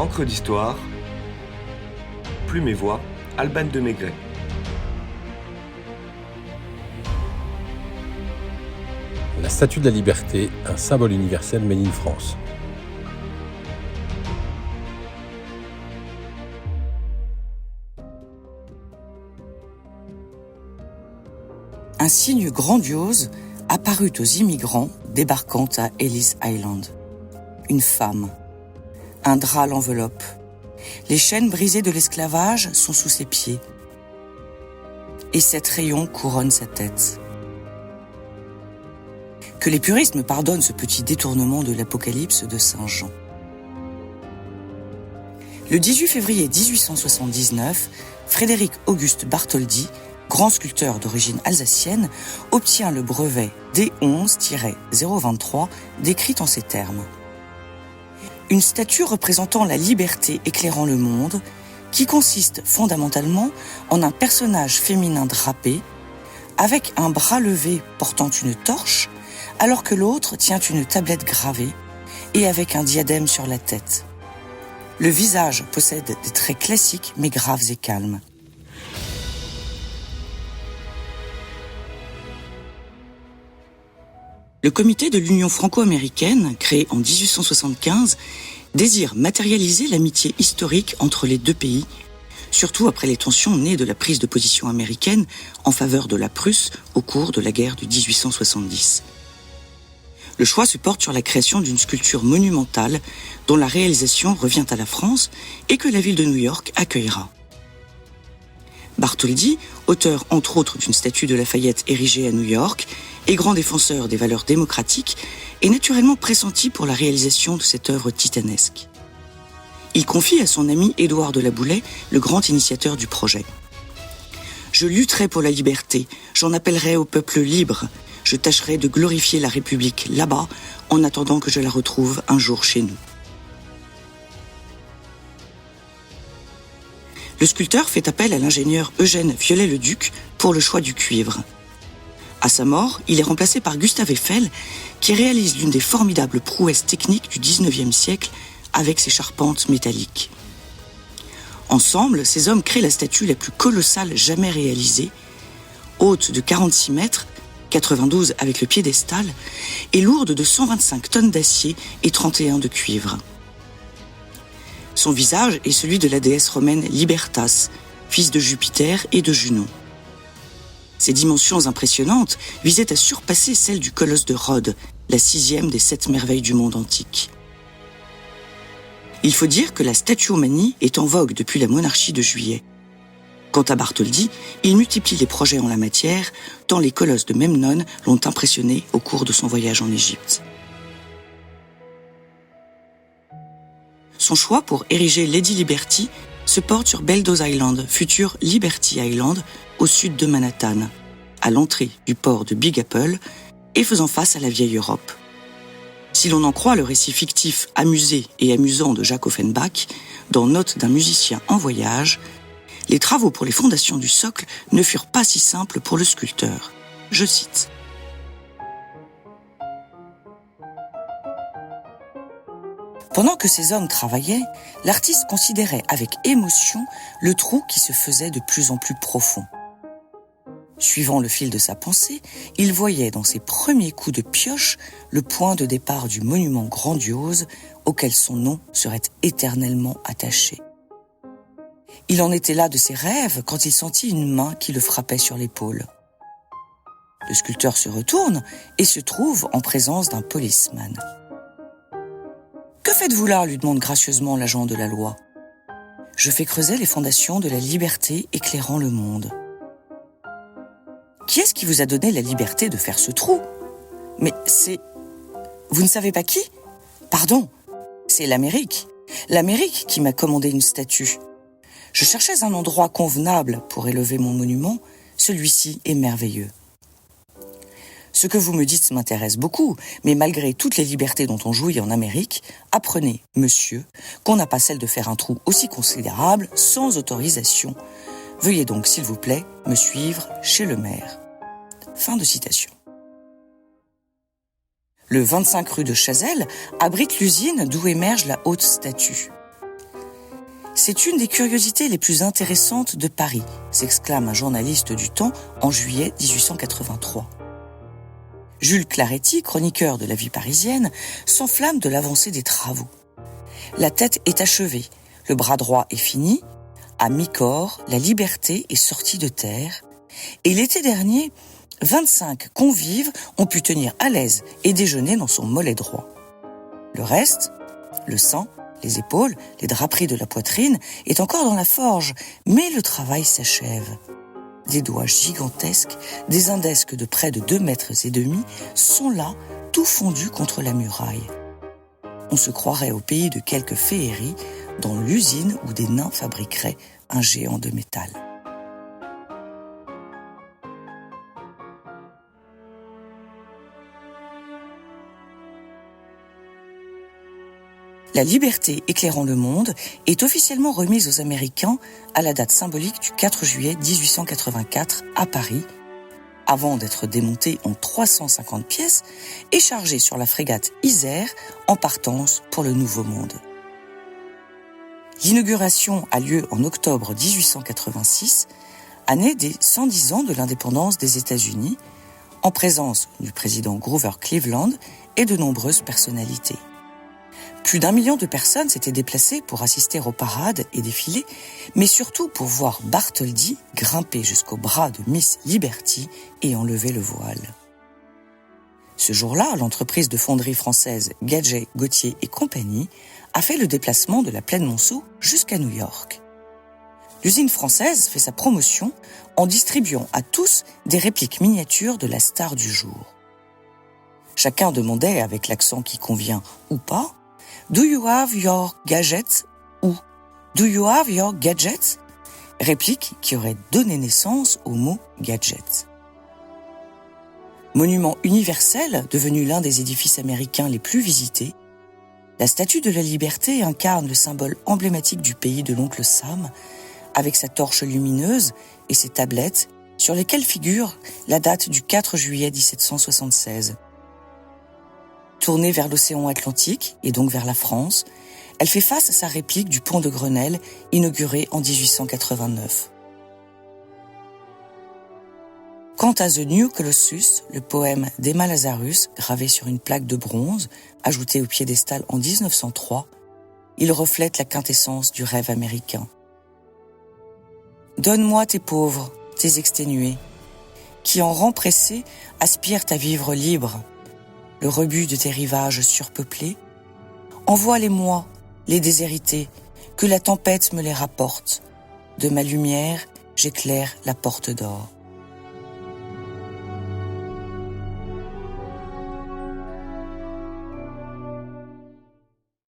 Encre d'histoire, Plume et Voix, Alban de Maigret. La Statue de la Liberté, un symbole universel made in France. Un signe grandiose apparut aux immigrants débarquant à Ellis Island. Une femme. Un drap l'enveloppe. Les chaînes brisées de l'esclavage sont sous ses pieds. Et 7 rayons couronnent sa tête. Que les puristes me pardonnent ce petit détournement de l'Apocalypse de Saint Jean. Le 18 février 1879, Frédéric Auguste Bartholdi, grand sculpteur d'origine alsacienne, obtient le brevet D11-023 décrit en ces termes. Une statue représentant la liberté éclairant le monde, qui consiste fondamentalement en un personnage féminin drapé, avec un bras levé portant une torche, alors que l'autre tient une tablette gravée et avec un diadème sur la tête. Le visage possède des traits classiques mais graves et calmes. Le comité de l'Union franco-américaine, créé en 1875, désire matérialiser l'amitié historique entre les deux pays, surtout après les tensions nées de la prise de position américaine en faveur de la Prusse au cours de la guerre de 1870. Le choix se porte sur la création d'une sculpture monumentale dont la réalisation revient à la France et que la ville de New York accueillera. Bartholdi, auteur entre autres d'une statue de Lafayette érigée à New York et grand défenseur des valeurs démocratiques, est naturellement pressenti pour la réalisation de cette œuvre titanesque. Il confie à son ami Édouard de La Boulaye, le grand initiateur du projet. « Je lutterai pour la liberté, j'en appellerai au peuple libre. Je tâcherai de glorifier la République là-bas, en attendant que je la retrouve un jour chez nous. » Le sculpteur fait appel à l'ingénieur Eugène Viollet-le-Duc pour le choix du cuivre. À sa mort, il est remplacé par Gustave Eiffel, qui réalise l'une des formidables prouesses techniques du XIXe siècle avec ses charpentes métalliques. Ensemble, ces hommes créent la statue la plus colossale jamais réalisée, haute de 46 mètres, 92 avec le piédestal, et lourde de 125 tonnes d'acier et 31 de cuivre. Son visage est celui de la déesse romaine Libertas, fils de Jupiter et de Junon. Ses dimensions impressionnantes visaient à surpasser celles du colosse de Rhodes, la 6e des 7 merveilles du monde antique. Il faut dire que la statuomanie est en vogue depuis la monarchie de Juillet. Quant à Bartholdi, il multiplie les projets en la matière, tant les colosses de Memnon l'ont impressionné au cours de son voyage en Égypte. Son choix pour ériger Lady Liberty se porte sur Bellows Island, futur Liberty Island, au sud de Manhattan, à l'entrée du port de Big Apple et faisant face à la vieille Europe. Si l'on en croit le récit fictif amusé et amusant de Jacques Offenbach, dans Notes d'un musicien en voyage, les travaux pour les fondations du socle ne furent pas si simples pour le sculpteur. Je cite. Pendant que ces hommes travaillaient, l'artiste considérait avec émotion le trou qui se faisait de plus en plus profond. Suivant le fil de sa pensée, il voyait dans ses premiers coups de pioche le point de départ du monument grandiose auquel son nom serait éternellement attaché. Il en était là de ses rêves quand il sentit une main qui le frappait sur l'épaule. Le sculpteur se retourne et se trouve en présence d'un policeman. « Que faites-vous là ?» lui demande gracieusement l'agent de la loi. « Je fais creuser les fondations de la liberté éclairant le monde. » « Qui est-ce qui vous a donné la liberté de faire ce trou ? » ?»« Mais c'est... Vous ne savez pas qui ? » ?»« Pardon, c'est l'Amérique. L'Amérique qui m'a commandé une statue. Je cherchais un endroit convenable pour élever mon monument. Celui-ci est merveilleux. Ce que vous me dites m'intéresse beaucoup, mais malgré toutes les libertés dont on jouit en Amérique, apprenez, monsieur, qu'on n'a pas celle de faire un trou aussi considérable sans autorisation. Veuillez donc, s'il vous plaît, me suivre chez le maire. Fin de citation. Le 25 rue de Chazelles abrite l'usine d'où émerge la haute statue. C'est une des curiosités les plus intéressantes de Paris, s'exclame un journaliste du Temps en juillet 1883. Jules Claretie, chroniqueur de la vie parisienne, s'enflamme de l'avancée des travaux. La tête est achevée, le bras droit est fini, à mi-corps, la liberté est sortie de terre, et l'été dernier, 25 convives ont pu tenir à l'aise et déjeuner dans son mollet droit. Le reste, le sang, les épaules, les draperies de la poitrine, est encore dans la forge, mais le travail s'achève. Des doigts gigantesques, des indesques de près de 2,5 mètres, sont là, tout fondus contre la muraille. On se croirait au pays de quelques féeries, dans l'usine où des nains fabriqueraient un géant de métal. La liberté éclairant le monde est officiellement remise aux Américains à la date symbolique du 4 juillet 1884 à Paris, avant d'être démontée en 350 pièces et chargée sur la frégate Isère en partance pour le Nouveau Monde. L'inauguration a lieu en octobre 1886, année des 110 ans de l'indépendance des États-Unis, en présence du président Grover Cleveland et de nombreuses personnalités. Plus d'1 million de personnes s'étaient déplacées pour assister aux parades et défilés, mais surtout pour voir Bartholdi grimper jusqu'au bras de Miss Liberty et enlever le voile. Ce jour-là, l'entreprise de fonderie française Gadget, Gauthier et compagnie a fait le déplacement de la plaine Monceau jusqu'à New York. L'usine française fait sa promotion en distribuant à tous des répliques miniatures de la star du jour. Chacun demandait, avec l'accent qui convient ou pas, « Do you have your gadgets ?» ou « Do you have your gadgets ?» réplique qui aurait donné naissance au mot « gadget ». Monument universel, devenu l'un des édifices américains les plus visités, la Statue de la Liberté incarne le symbole emblématique du pays de l'oncle Sam, avec sa torche lumineuse et ses tablettes sur lesquelles figure la date du 4 juillet 1776. Tournée vers l'océan Atlantique, et donc vers la France, elle fait face à sa réplique du pont de Grenelle, inauguré en 1889. Quant à The New Colossus, le poème d'Emma Lazarus, gravé sur une plaque de bronze, ajouté au piédestal en 1903, il reflète la quintessence du rêve américain. Donne-moi tes pauvres, tes exténués, qui en rangs pressés aspirent à vivre libres, le rebut de tes rivages surpeuplés. Envoie-les-moi, les déshérités, que la tempête me les rapporte. De ma lumière, j'éclaire la porte d'or.